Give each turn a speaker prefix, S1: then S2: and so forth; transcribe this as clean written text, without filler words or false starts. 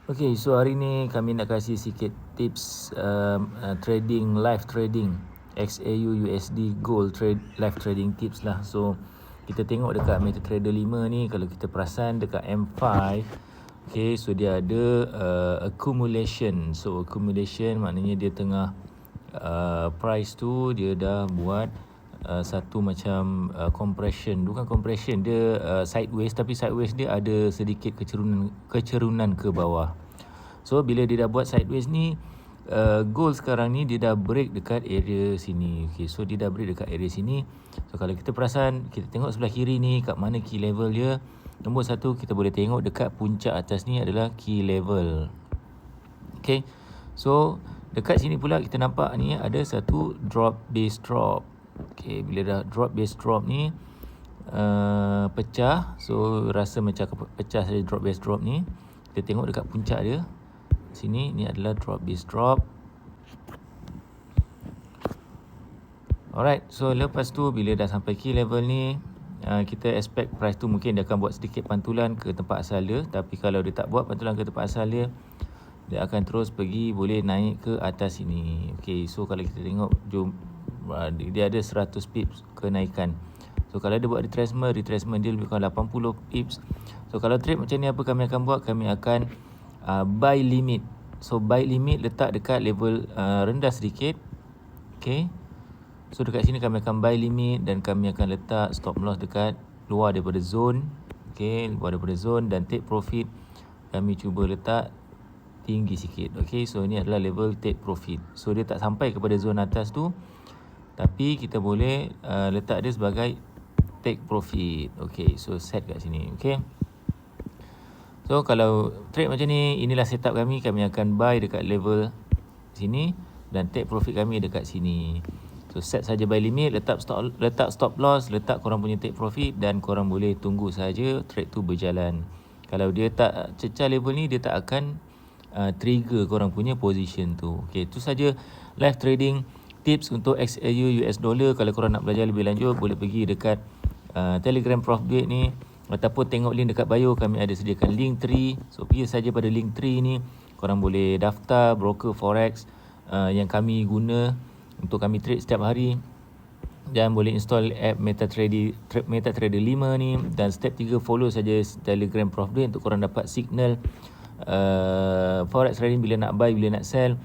S1: Okay, so hari ni kami nak kasih sikit tips trading, live trading XAU USD Gold trade, live trading tips lah. So kita tengok dekat MetaTrader 5 ni, kalau kita perasan dekat M5, okay, so dia ada accumulation. So accumulation maknanya dia tengah price tu dia dah buat satu macam compression, bukan compression, dia sideways, tapi sideways dia ada sedikit kecerunan ke bawah. So bila dia dah buat sideways ni, gold sekarang ni dia dah break dekat area sini. Okay, so dia dah break dekat area sini. So kalau kita perasan, kita tengok sebelah kiri ni kat mana key level dia. Nombor satu, kita boleh tengok dekat puncak atas ni adalah key level. Okay, so dekat sini pula kita nampak ni ada satu drop base drop. Okay, bila dah drop base drop ni pecah, so rasa macam pecah saja drop base drop ni. Kita tengok dekat puncak dia sini, ni adalah drop base drop. Alright, so lepas tu bila dah sampai key level ni, kita expect price tu mungkin dia akan buat sedikit pantulan ke tempat asal dia. Tapi kalau dia tak buat pantulan ke tempat asal dia, dia akan terus pergi boleh naik ke atas sini. Okay, so kalau kita tengok, jom, dia ada 100 pips kenaikan. So kalau dia buat retracement dia lebih kurang 80 pips. So kalau trade macam ni, apa kami akan buat? Kami akan buy limit. So buy limit letak dekat level rendah sedikit. Okay, so dekat sini kami akan buy limit dan kami akan letak stop loss dekat luar daripada zone. Okay, luar daripada zone, dan take profit kami cuba letak tinggi sikit. Okay, so ini adalah level take profit. So dia tak sampai kepada zone atas tu, tapi kita boleh letak dia sebagai take profit. Okay, so set kat sini. Okay, so kalau trade macam ni, inilah setup kami. Kami akan buy dekat level sini dan take profit kami dekat sini. So set saja buy limit, letak stop loss, letak korang punya take profit, dan korang boleh tunggu saja trade tu berjalan. Kalau dia tak cecah level ni, dia tak akan trigger korang punya position tu. Okay, itu saja live trading tips untuk XAU US dollar. Kalau korang nak belajar lebih lanjut, boleh pergi dekat Telegram Prof Duit ni, ataupun tengok link dekat bio. Kami ada sediakan link tree. So pergi saja pada link tree ni, korang boleh daftar broker forex yang kami guna untuk kami trade setiap hari, dan boleh install app MetaTrader 5 ni. Dan step 3, follow saja Telegram Prof Duit untuk korang dapat signal forex trading, bila nak buy, bila nak sell.